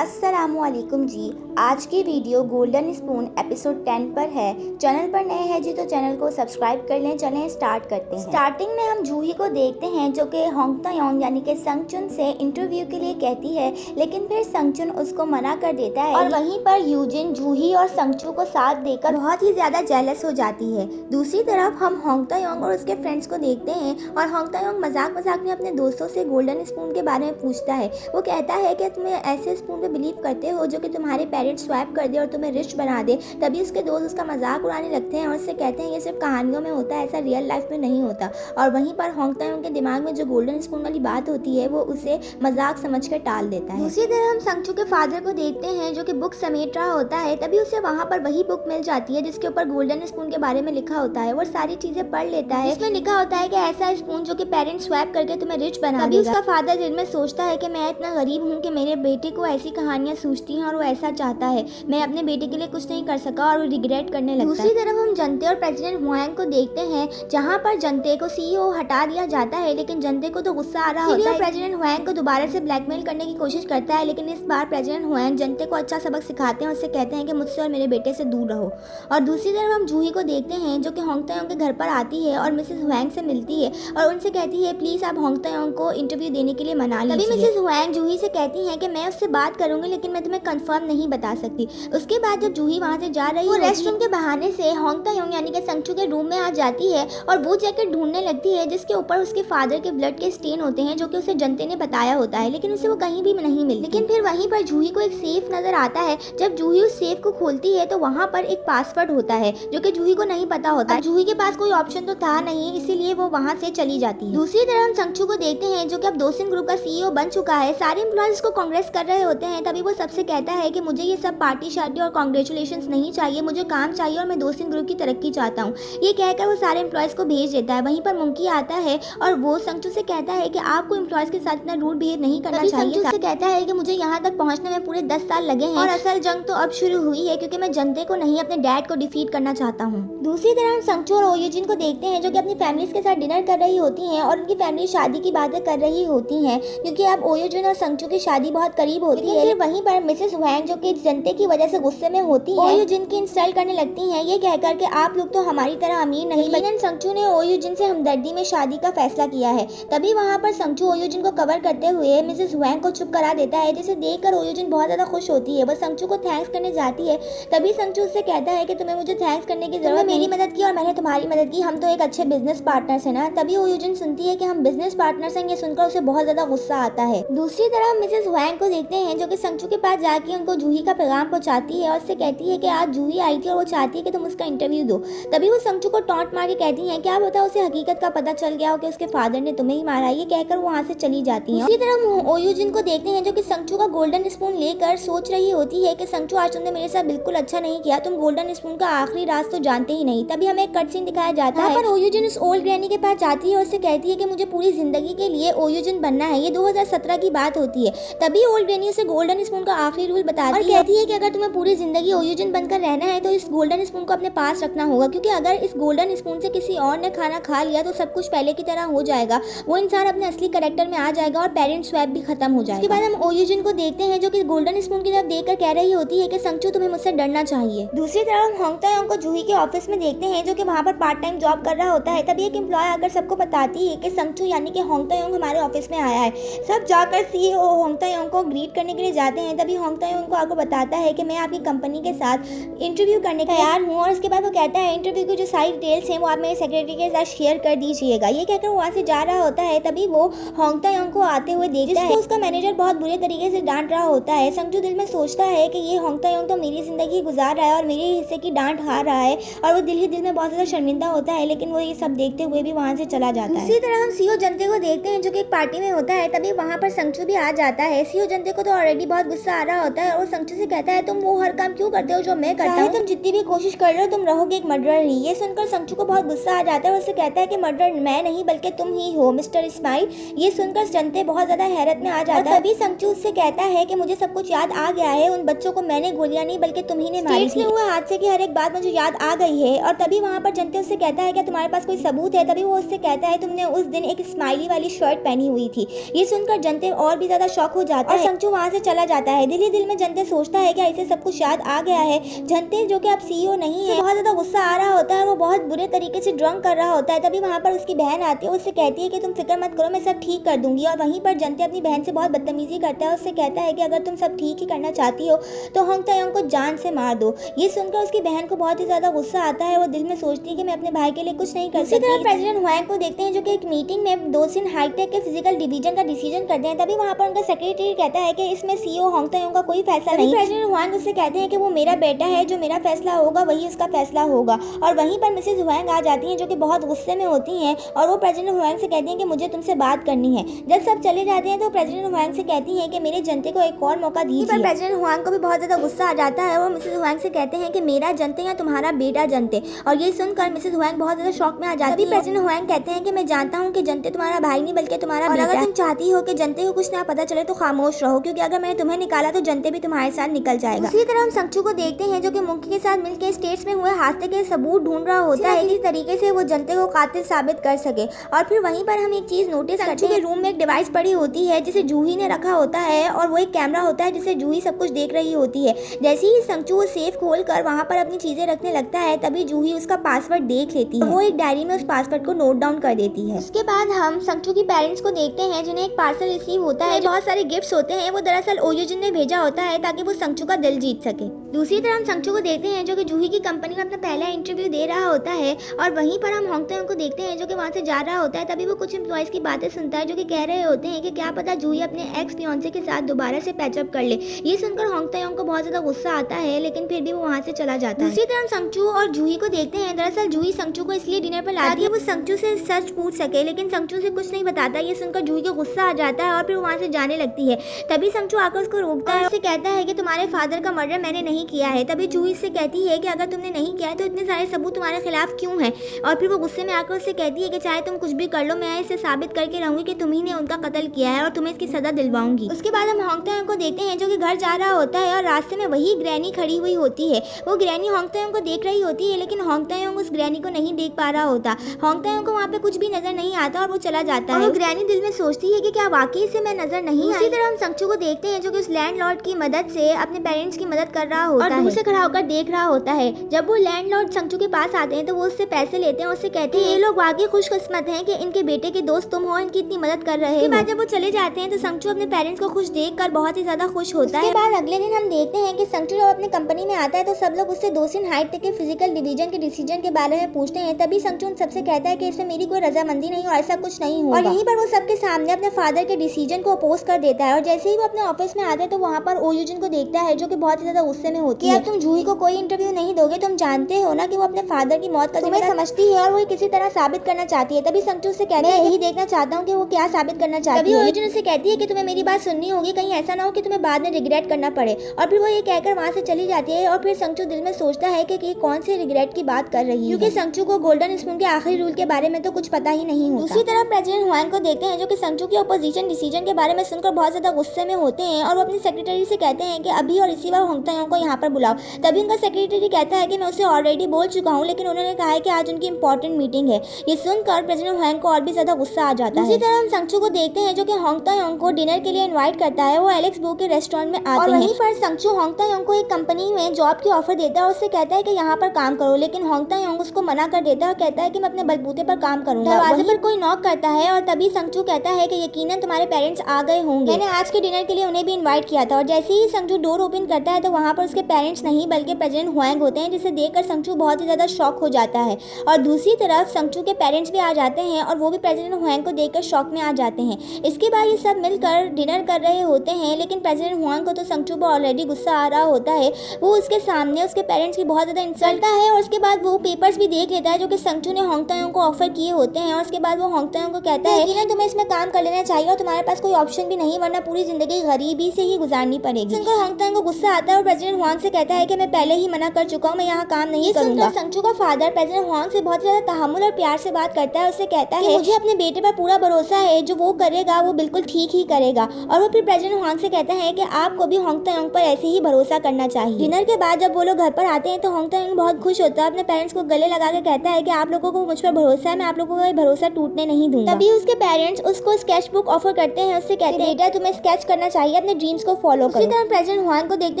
अस्सलामुअलैकुम जी। आज की वीडियो गोल्डन स्पून एपिसोड 10 पर है। चैनल पर नए हैं जी तो चैनल को सब्सक्राइब कर लें। चलें स्टार्ट करते हैं। स्टार्टिंग में हम जूही को देखते हैं जो कि होंग तायोंग यानी कि संगचुन से इंटरव्यू के लिए कहती है, लेकिन फिर संगचुन उसको मना कर देता है और वहीं पर यूजिन जूही और संगचू को साथ देकर बहुत ही ज़्यादा जेलस हो जाती है। दूसरी तरफ हम होंग तायोंग और उसके फ्रेंड्स को देखते हैं और होंग तायोंग मजाक में अपने दोस्तों से गोल्डन स्पून के बारे में पूछता है। वो कहता है कि तुम्हें ऐसे स्पून पे बिलीव करते हो जो कि तुम्हारे पेरेंट्स स्वैप कर दे और तुम्हें रिच बना दे। तभी उसके दोस्त उसका मजाक उड़ाने लगते हैं और उससे कहते हैं ये सिर्फ कहानियों में होता है, ऐसा रियल लाइफ में नहीं होता। और वहीं पर होंग तायोंग के दिमाग में जो गोल्डन स्पून वाली बात होती है वो उसे मजाक समझकर टाल देता है। दूसरी तरफ हम संगचू के फादर को देखते हैं जो कि बुक समेट रहा होता है। तभी उसे वहाँ पर वही बुक मिल जाती है जिसके ऊपर गोल्डन स्पून के बारे में लिखा होता है। वो सारी चीजें पढ़ लेता है। इसमें लिखा होता है कि ऐसा स्पून जो कि पेरेंट्स स्वैप करके तुम्हें रिच बना देगा। तभी उसका फादर दिल में सोचता है कि मैं इतना गरीब हूँ कि मेरे बेटे को ऐसी कहानियां सूझती हैं और वो ऐसा चाहता है। मैं अपने बेटे के लिए कुछ नहीं कर सका और वो रिग्रेट करने लगता है। दूसरी तरफ हम जनते और प्रेसिडेंट हुआंग को देखते हैं जहाँ पर जनते को सीईओ हटा दिया जाता है, लेकिन जनते को तो गुस्सा आ रहा होता है। प्रेसिडेंट हुआंग को दोबारा से ब्लैकमेल करने की कोशिश करता है, लेकिन इस बार प्रेसिडेंट हुआंग जनते को अच्छा सबक सिखाते हैं और उससे कहते हैं कि मुझसे और मेरे बेटे से दूर रहो। और दूसरी तरफ हम जूही को देखते हैं जो कि होंग तायोंग के घर पर आती है और मिसेस हुआंग से मिलती है और उनसे कहती है प्लीज आप होंग तायोंग को इंटरव्यू देने के लिए मना लीजिए। तभी मिसेस हुआंग जूही से कहती हैं कि मैं उससे बात करूंगी लेकिन मैं तुम्हें कंफर्म नहीं बता सकती। उसके बाद जब जूही वहां से जा रही है, वो रेस्टरूम के बहाने से होंग तायोंग यानी कि संगचू के रूम में आ जाती है और वो जैकेट ढूंढने लगती है जिसके ऊपर उसके फादर के ब्लड के स्टेन होते हैं जो कि उसे जनते ने बताया होता है, लेकिन उसे वो कहीं भी नहीं मिलती। लेकिन फिर वहीं पर जूही को एक सेफ नजर आता है। जब जूही उस सेफ को खोलती है तो वहाँ पर एक पासवर्ड होता है जो कि जूही को नहीं पता होता। जूही के पास कोई ऑप्शन तो था नहीं, इसीलिए वो वहाँ से चली जाती है। दूसरी तरफ हम संगचू को देखते हैं जो कि अब दोसिन ग्रुप का सीईओ बन चुका है। सारे एम्प्लॉयज को कांग्रेस कर रहे होते हैं। तभी वो सबसे कहता है कि मुझे ये सब पार्टी शार्टी और कांग्रेचुलेशंस नहीं चाहिए, मुझे काम चाहिए और मैं दोसिन ग्रुप की तरक्की चाहता हूँ। ये कहकर वो सारे एम्प्लॉयज को भेज देता है। वहीं पर मुंकी आता है और वो संगचू से कहता है कि आपको एम्प्लॉयज के साथ इतना रूड बिहेव नहीं करना चाहिए। संगचू से कहता है कि मुझे यहाँ तक पहुँचने में पूरे 10 साल लगे हैं और असल जंग तो अब शुरू हुई है क्योंकि मैं जनते को नहीं अपने डैड को डिफीट करना चाहता हूँ। दूसरी तरफ हम संगचू और ओयुजिन को देखते हैं जो कि अपनी फैमिलीज के साथ डिनर कर रही होती हैं और उनकी फैमिली शादी की बातें कर रही होती हैं क्योंकि अब ओयुजिन और संगचू की शादी बहुत करीब होती है। फिर वहीं पर मिसेस हुआंग जो कि जनते की वजह से गुस्से में होती हैं, ओयुजिन की इंसल्ट करने लगती हैं ये कहकर के आप लोग तो हमारी तरह अमीर नहीं। लेकिन संगचू ने ओयुजिन से हमदर्दी में शादी का फैसला किया है। तभी वहाँ पर संगचू ओयुजिन को कवर करते हुए मिसेस हुआंग को चुप करा देता है, जिसे देखकर ओयुजिन बहुत ज्यादा खुश होती है। वो संगचू को थैंक्स करने जाती है। तभी संगचू उससे कहता है कि तुम्हें मुझे थैंक्स करने की जरूरत, मेरी मदद की और मैंने तुम्हारी मदद की, हम तो एक अच्छे बिजनेस पार्टनर्स हैं ना। तभी ओयुजिन सुनती है कि हम बिजनेस पार्टनर्स हैं, ये सुनकर उसे बहुत ज्यादा गुस्सा आता है। दूसरी तरफ मिसेस हुआंग को देखते हैं जो कि संगचू के पास जाके उनको जूही का पैगाम पहुंचाती है और उससे कहती है कि आज जूही आई थी और वो चाहती है कि तुम उसका इंटरव्यू दो। तभी वो संगचू को टॉन्ट मार के कहती हैं क्या पता उसे हकीकत का पता चल गया हो कि उसके फादर ने तुम्हें ही मारा। ये कहकर वो वहाँ से चली जाती है। इसी तरह ओयुजिन को देखते हैं जो कि संगचू का गोल्डन स्पून लेकर सोच रही होती है कि संगचू आज तुमने मेरे साथ बिल्कुल अच्छा नहीं किया, तुम गोल्डन स्पून का आखिरी राज तो जानते ही नहीं। तभी हमें एक कट सीन दिखाया जाता है पर ओयुजिन उस ओल्ड ग्रैनी के पास जाती है और उससे कहती है कि मुझे पूरी जिंदगी के लिए ओयुजिन बनना है। ये 2017 की बात होती है। तभी ओल्ड ग्रैनी उसे गोल्डन स्पून का आखिरी रूल बताती है और कहती है कि अगर तुम्हें पूरी जिंदगी ओयुजिन बनकर रहना है तो इस गोल्डन स्पून को अपने पास रखना होगा, क्योंकि अगर इस गोल्डन स्पून से किसी और ने खाना खा लिया तो सब कुछ पहले की तरह हो जाएगा। वो इंसान अपने असली कैरेक्टर में आ जाएगा और पेरेंट स्वैप भी खत्म हो जाएगा। इसके बाद हम ओयुजिन को देखते हैं जो कि गोल्डन स्पून की तरफ देखकर कह रही होती है कि संगचू तुम्हें मुझसे डरना चाहिए। दूसरी तरफ हम होंग तायोंग को जूही के ऑफिस में देखते हैं जो कि वहाँ पर पार्ट टाइम जॉब कर रहा होता है। तभी एक एम्प्लॉय आकर सबको बताती है कि संगचू यानी कि होंग तायोंग हमारे ऑफिस में आया है। सब जाकर सीईओ होंग तायोंग को ग्रीट करने के लिए जाते हैं। तभी होंग तायोंग को आकर बताता है कि मैं आपकी कंपनी के साथ इंटरव्यू करने का तैयार हूँ और उसके बाद वो कहता है इंटरव्यू की जो सारी डिटेल्स हैं वो आप मेरे सेक्रेटरी के साथ शेयर कर दीजिएगा। ये कहकर वो वहाँ से जा रहा होता है। तभी वो होंग तायोंग को आते हुए देखता है। उसका मैनेजर बहुत बुरे तरीके से डांट रहा होता है। संगचू दिल में सोचता है कि ये होंग तायोंग तो मेरी जिंदगी गुजार रहा है और मेरे हिस्से की डांट खा रहा है और वो दिल ही दिल में बहुत ज्यादा शर्मिंदा होता है, लेकिन वो ये सब देखते हुए भी वहाँ से चला जाता है। इसी तरह हम सीईओ जनते को देखते हैं जो कि एक पार्टी में होता है। तभी वहाँ पर संगचू भी आ जाता है। सीईओ जनते को तो ऑलरेडी बहुत गुस्सा आ रहा होता है और संगचू से कहता है तुम वो हर काम क्यों करते हो जो मैं करता हूँ, तुम जितनी भी कोशिश कर लो तुम रहोगे एक मर्डरर ही। ये सुनकर संगचू को बहुत गुस्सा आ जाता है और उससे कहता है कि मर्डरर मैं नहीं बल्कि तुम ही हो मिस्टर इस्माइल। ये सुनकर जनते बहुत ज्यादा हैरत में आ जाता है। तभी संगचू उससे कहता है कि मुझे सब कुछ याद आ गया है, उन बच्चों को मैंने गोलियां नहीं बल्कि तुम ही ने मारी थी। हुए हादसे की हर एक बात मुझे याद आ गई है। और तभी वहाँ पर जनते उससे कहता है कि तुम्हारे पास कोई सबूत है। तभी वो उससे कहता है तुमने उस दिन एक स्माइली वाली शर्ट पहनी हुई थी। ये सुनकर जनते और भी ज्यादा शॉक हो जाता है। संगचू वहाँ से चला जाता है। दिल ही दिल में जंते सोचता है कि इसे सब कुछ याद आ गया है। जंते जो कि अब CEO नहीं है, बहुत ज्यादा गुस्सा आ रहा होता है, वो बहुत बुरे तरीके से ड्रंक कर रहा होता है। तभी वहाँ पर उसकी बहन आती है, उससे कहती है कि तुम फिक्र मत करो, मैं सब ठीक कर दूंगी। और वहीं पर जंते अपनी बहन से बहुत बदतमीजी करता है, उससे कहता है कि अगर तुम सब ठीक ही करना चाहती हो तो होंग तायोंग को जान से मार दो। ये सुनकर उसकी बहन को बहुत ही ज्यादा गुस्सा आता है। वो दिल में सोचती है कि मैं अपने भाई के लिए कुछ नहीं कर सकती। इसी तरह प्रेसिडेंट हुआंग को देखते हैं जो कि एक मीटिंग में दोसिन हाईटेक के फिजिकल डिवीजन का डिसीजन करते हैं। तभी वहाँ पर उनका सेक्रेटरी कहता है कि इसमें CEO होंग तायोंग का कोई फैसला नहीं। प्रेसिडेंट हुआंग उससे कहते हैं कि वो मेरा बेटा है, जो मेरा फैसला होगा वही उसका फैसला होगा। और वहीं पर मिसेज हुआंग आ जाती हैं जो कि बहुत गुस्से में होती हैं और वो प्रेसिडेंट हुआंग से कहती हैं कि मुझे तुमसे बात करनी है। जब सब चले जाते हैं तो प्रेसिडेंट हुआंग से कहती हैं कि मेरे जनते को एक और मौका दीजिए। पर प्रेसिडेंट हुआंग को भी बहुत ज्यादा गुस्सा आ जाता है। वो मिसेज हुआंग से कहते हैं कि मेरा जनते या तुम्हारा बेटा जनते। और ये सुनकर मिसेज हुआंग बहुत ज्यादा शॉक में आ जाती है। प्रेसिडेंट हुआंग कहते हैं कि मैं जानता हूँ कि जनते तुम्हारा भाई नहीं बल्कि तुम्हारा बेटा है। अगर तुम चाहती हो कि जनते को कुछ ना पता चले तो खामोश रहो, क्योंकि अगर मैंने तुम्हें निकाला तो जनते भी तुम्हारे साथ निकल जाएगा। इसी तरह हम संगचू को देखते हैं जो कि मुंकी के साथ मिलकर स्टेट्स में हुए हादसे के सबूत ढूंढ रहा होता है, इस तरीके से वो जनते को कातिल साबित कर सके। और फिर वहीं पर हम एक चीज नोटिस करते हैं, रूम में एक डिवाइस पड़ी होती है जिसे जूही ने रखा होता है और वो एक कैमरा होता है जिसे जूही सब कुछ देख रही होती है। जैसे ही संगचू वो सेफ खोलकर वहां पर अपनी चीजें रखने लगता है, तभी जूही उसका पासवर्ड देख लेती है। वो एक डायरी में उस पासवर्ड को नोट डाउन कर देती है। उसके बाद हम संगचू की पेरेंट्स को देखते हैं जिन्हें एक पार्सल रिसीव होता है, बहुत सारे गिफ्ट्स होते हैं। वो दरअसल ओयुजिन ने भेजा होता है ताकि वो संगचू का दिल जीत सके। दूसरी तरफ हम संगचू को देखते हैं जो कि जूही की कंपनी में अपना पहला इंटरव्यू दे रहा होता है और वहीं पर हम होंग तायोंग को देखते हैं जो कि वहां से जा रहा होता है। तभी वो कुछ एम्प्लॉयज की बातें सुनता है जो कि कह रहे होते हैं कि क्या पता जूही अपने एक्स फियांसे के साथ दोबारा से पैचअप कर ले। ये सुनकर होंग तायोंग को बहुत ज्यादा गुस्सा आता है, लेकिन फिर भी वो वहां से चला जाता है। दूसरी तरफ संगचू और जूही को देखते हैं। दरअसल जूही संगचू को इसलिए डिनर पर लाती है वो संगचू से सच पूछ सके, लेकिन संगचू से कुछ नहीं बताता। ये सुनकर जूही को गुस्सा आ जाता है और फिर वहां से जाने लगती है। तभी संगचू आकर उसको रोकता है, उससे कहता है कि तुम्हारे फादर का मर्डर मैंने नहीं किया है। तभी जूही से कहती है कि अगर तुमने नहीं किया है तो इतने सारे सबूत तुम्हारे खिलाफ क्यों है। और फिर वो गुस्से में आकर उससे कहती है कि चाहे तुम कुछ भी कर लो, मैं इसे साबित करके रहूंगी कि तुम्ही ने उनका कत्ल किया है और तुम्हें इसकी सजा दिलवाऊंगी। उसके बाद हम होंग तायोंग को देखते हैं जो कि घर जा रहा होता है और रास्ते में वही ग्रैनी खड़ी हुई होती है। वो ग्रैनी होंग तायोंग को देख रही होती है, लेकिन होंग तायोंग उस ग्रैनी को नहीं देख पा रहा होता। होंग तायोंग को वहाँ पे कुछ भी नजर नहीं आता और वो चला जाता है। वो ग्रैनी दिल में सोचती है कि क्या वाकई से मैं नजर नहीं। इसी तरह हम संगचू को देखते हैं जो कि उस लैंडलॉर्ड की मदद से अपने पेरेंट्स की मदद कर रहा होता है और दूर से खड़ा होकर देख रहा होता है। जब वो लैंडलॉर्ड संगचू के पास आते हैं तो वो उससे पैसे लेते हैं, उससे कहते हैं ये लोग वाकई खुशकिस्मत हैं कि इनके बेटे के दोस्त तुम हो, इनकी इतनी मदद कर रहे हो। उसके बाद जब वो चले जाते हैं तो संगचू अपने पेरेंट्स को खुश देखकर बहुत ही ज्यादा खुश होता है। उसके बाद अगले दिन हम देखते हैं कि संगचू जब अपनी कंपनी में आता है तो सब लोग उससे दोसिन हाईटेक के फिजिकल डिवीजन के डिसीजन के बारे में पूछते हैं। तभी संगचू उन सबसे कहता है कि इसमें मेरी कोई रजामंदी नहीं और ऐसा कुछ नहीं होगा। और यहीं पर वो सबके सामने अपने फादर के डिसीजन को अपोज कर देता है। और जैसे ही वो अपने ऑफिस में आता है तो वहाँ पर ओयुजिन को देखता है जो कि बहुत ही ज्यादा गुस्से में होती है। अब तुम जूही को कोई इंटरव्यू नहीं दोगे, तुम जानते हो ना कि वो अपने फादर की मौत का जिम्मेदार समझती है और वो किसी तरह साबित करना चाहती है। तभी संगचू से कहता है यही देखना चाहता हूँ कि वो क्या साबित करना चाहती है। तभी ओयुजिन उससे कहती है कि तुम्हें मेरी बात सुननी होगी, कहीं ऐसा ना हो कि तुम्हें बाद में रिग्रेट करना पड़े। और फिर वो ये कहकर वहाँ से चली जाती है। और फिर संगचू दिल में सोचता है कि कौन से रिग्रेट की बात कर रही है, क्योंकि संगचू को गोल्डन स्पून के आखिरी रूल के बारे में तो कुछ पता ही नहीं होता। दूसरी तरफ प्रेसिडेंट हुआंग को देखते हैं जो कि संगचू की अपोजिशन डिसीजन के बारे में सुनकर बहुत ज्यादा गुस्से में होते हैं और वो अपनी सेक्रेटरी से कहते हैं कि अभी और इसी बार होंग तायोंग को यहाँ पर बुलाओ। तभी उनका सेक्रेटरी कहता है कि मैं उसे ऑलरेडी बोल चुका हूँ, लेकिन उन्होंने कहा है कि आज उनकी इंपॉर्टेंट मीटिंग है। ये सुनकर प्रेसिडेंट हुआंग को और भी ज्यादा गुस्सा आ जाता है। दूसरी तरफ हम संगचू को देखते हैं जो कि होंग तायोंग को डिनर के लिए इनवाइट करता है। वो एलेक्स बू के रेस्टोरेंट में आते हैं और वहीं पर संगचू होंग तायोंग को एक कंपनी में जॉब की ऑफर देता है और उससे कहता है कि यहाँ पर काम करो, लेकिन होंग तायोंग उसको मना कर देता है और कहता है कि मैं अपने बलबूते पर काम करूंगा। दरवाजे पर कोई नॉक करता है और तभी संगचू कहता है कि यकीनन तुम्हारे पेरेंट्स आ गए होंगे, मैंने आज के डिनर के लिए उन्हें भी इनवाइट किया था। और जैसे ही संगचू डोर ओपन करता है तो वहाँ पर उसके पेरेंट्स नहीं बल्कि प्रेसिडेंट हुआंग होते हैं, जिसे देखकर संगचू बहुत ही ज्यादा शॉक हो जाता है। और दूसरी तरफ संगचू के पेरेंट्स भी आ जाते हैं और वो भी प्रेसिडेंट हुआंग को देखकर शॉक में आ जाते हैं। इसके बाद ये सब मिलकर डिनर कर रहे होते हैं, लेकिन प्रेसिडेंट हुआंग को तो संगचू पर ऑलरेडी गुस्सा आ रहा होता है। वो उसके सामने उसके पेरेंट्स की बहुत ज्यादा इंसल्ट करता है और उसके बाद वो पेपर्स भी देख लेता है जो कि संगचू ने होंग तायोंग को ऑफर किए होते हैं। और उसके बाद वो होंग तायोंग को कहता है कि तुम्हें इसमें काम कर लेना चाहिए और तुम्हारे पास कोई ऑप्शन भी नहीं, वरना पूरी जिंदगी गरीबी से ही गुजारनी पड़ेगी। सुनकर होंग तायोंग को गुस्सा आता है और प्रेसिडेंट हुआंग से कहता है कि मैं पहले ही मना कर चुका हूँ, मैं यहाँ काम नहीं करूंगा। संगचू का फादर प्रेसिडेंट हुआंग से बहुत ज्यादा तहम्मुल और प्यार से बात करता है। उससे कहता है मुझे अपने बेटे पर पूरा भरोसा है, जो वो करेगा वो बिल्कुल ठीक ही करेगा। और वो फिर प्रेसिडेंट हुआंग से कहता है कि आपको भी होंग तायोंग पर ऐसे ही भरोसा करना चाहिए। डिनर के बाद जब वो लोग घर पर आते हैं तो होंग तायोंग बहुत खुश होता है, अपने पेरेंट्स को गले लगा के कहता है कि आप लोगों को मुझ पर भरोसा है, मैं आप लोगों का भरोसा टूटने नहीं दूंगा। तभी उसके पेरेंट्स उसको स्केच बुक ऑफर करते हैं, उससे कहते हैं बेटा तुम्हें स्केच करना चाहिए अपने ड्रीम्स को फॉलो करो। इसी तरह प्रेसिडेंट हुआन को देखते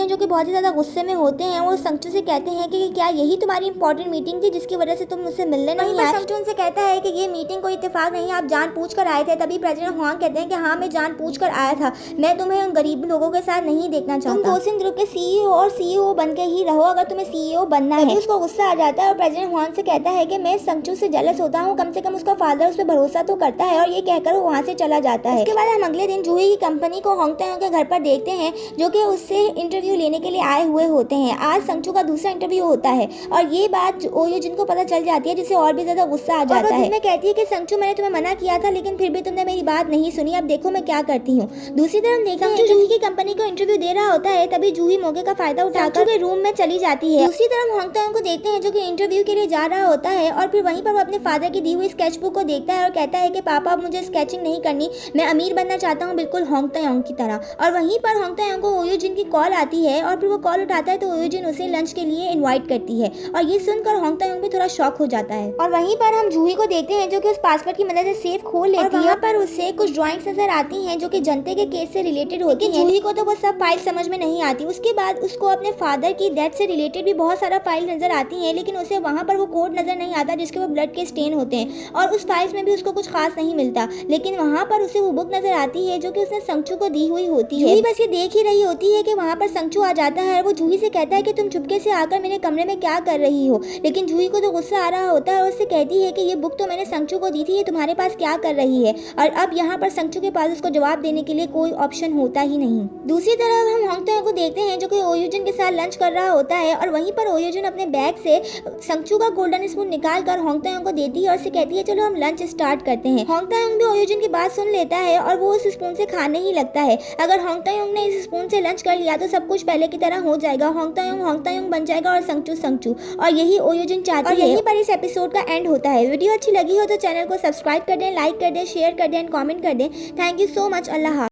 हैं जो कि बहुत ही ज़्यादा गुस्से में होते हैं। वो संगचू से कहते हैं कि क्या यही तुम्हारी इंपॉर्टेंट मीटिंग थी जिसकी वजह से तुम मुझसे मिलने नहीं आए? संगचू उनसे कहता है कि ये मीटिंग कोई इत्तेफाक नहीं, आप जानबूझकर आए थे। तभी प्रेसिडेंट हुआन कहते हैं कि हाँ, मैं जानबूझकर आया था, मैं तुम्हें उन गरीब लोगों के साथ नहीं देखना चाहता। तुम गोसिन ग्रुप के सीईओ और सीईओ बन के ही रहो अगर तुम्हें सीईओ बनना है। उसको गुस्सा आ जाता है और प्रेसिडेंट हुआन से कहता है कि मैं संगचू से जेलस होता हूँ, कम से कम उसका फादर उस पर भरोसा तो करता है, और ये कहकर वो वहाँ से चला जाता है। उसके बाद हम अगले दिन जूही की कंपनी को होंगतायोंग के घर पर देखते हैं जो कि उससे इंटरव्यू लेने के लिए आए हुए होते हैं। आज संगचू का दूसरा इंटरव्यू होता है और ये बात ओयोजिन को पता चल जाती है जिससे और भी ज्यादा गुस्सा आ जाता है। मैं कहती है कि संगचू, मैंने तुम्हें मना किया था लेकिन फिर भी तुमने मेरी बात नहीं सुनी, अब देखो मैं क्या करती हूँ। दूसरी तरफ देखते हैं जूही की कंपनी को इंटरव्यू दे रहा होता है, तभी जूही मौके का फायदा उठाकर रूम में चली जाती है। दूसरी तरफ होंगतायोंग को देखते हैं जो कि इंटरव्यू के लिए जा रहा होता है और फिर वहीं पर वो अपने फादर की दी हुई स्केच बुक को देखता है और कहता है कि पापा, अब मुझे स्केचिंग नहीं करनी, मैं अमीर बनना चाहता हूँ बिल्कुल होंगतायोंग की तरह। और वहीं पर होंगतायोंग को ओयोजिन की कॉल आती है और फिर वो कॉल उठाता है तो ओयोजिन उसे लंच के लिए इनवाइट करती है और ये सुनकर होंगतायोंग भी थोड़ा शॉक हो जाता है। और वहीं पर हम जूही को देखते हैं जो कि उस पासवर्ड की मदद से सेफ खोल लेती है। वहाँ पर उसे कुछ ड्राइंग्स नजर आती हैं जो कि जनते के केस से रिलेटेड होती हैं। जूही को तो वो सब फाइल समझ में नहीं आती। उसके बाद उसको अपने फादर की डेथ से रिलेटेड भी बहुत सारा फाइल नजर आती है, लेकिन उसे वहाँ पर वो कोड नजर नहीं आता जिसके वो ब्लड के स्टेन होते हैं और उस फाइल्स में भी उसको कुछ खास नहीं मिलता। लेकिन वहाँ पर उसे वो बुक नजर आती है जो कि उसने संगचू को दी हुई होती है। जूही बस ये देख ही रही होती है कि वहाँ पर संगचू आ जाता है और वो जूही से कहता है कि तुम चुपके से आकर मेरे कमरे में क्या कर रही हो। लेकिन जूही को तो गुस्सा आ रहा होता है और उससे कहती है कि ये बुक तो मैंने संगचू को दी थी, ये तुम्हारे पास क्या कर रही है। और अब यहाँ पर संगचू के पास उसको जवाब देने के लिए कोई ऑप्शन होता ही नहीं। दूसरी तरफ हम होंगतायोंग को देखते हैं जो कि ओयोजिन के साथ लंच कर रहा होता है और वहीं पर ओयोजिन अपने बैग से संगचू का गोल्डन स्पून निकाल कर होंगतायोंग को देती है और उससे कहती है चलो हम लंच स्टार्ट करते हैं। होंगतायोंग भी ओयोजिन की बात सुन लेता है और वो उस स्पून से खाने ही लगता है। अगर होंगतायोंग ने इस स्पून से लंच कर लिया तो सब कुछ पहले की तरह हो जाएगा, होंगतायोंग होंगतायोंग बन जाएगा और संगचू संगचू, और यही ओयोजिन चाहती है। यहीं पर इस एपिसोड का एंड होता है। वीडियो अच्छी लगी हो तो चैनल को सब्सक्राइब कर दें, लाइक कर दें, शेयर कर दें एंड कमेंट कर दें। Thank you so much. Allah.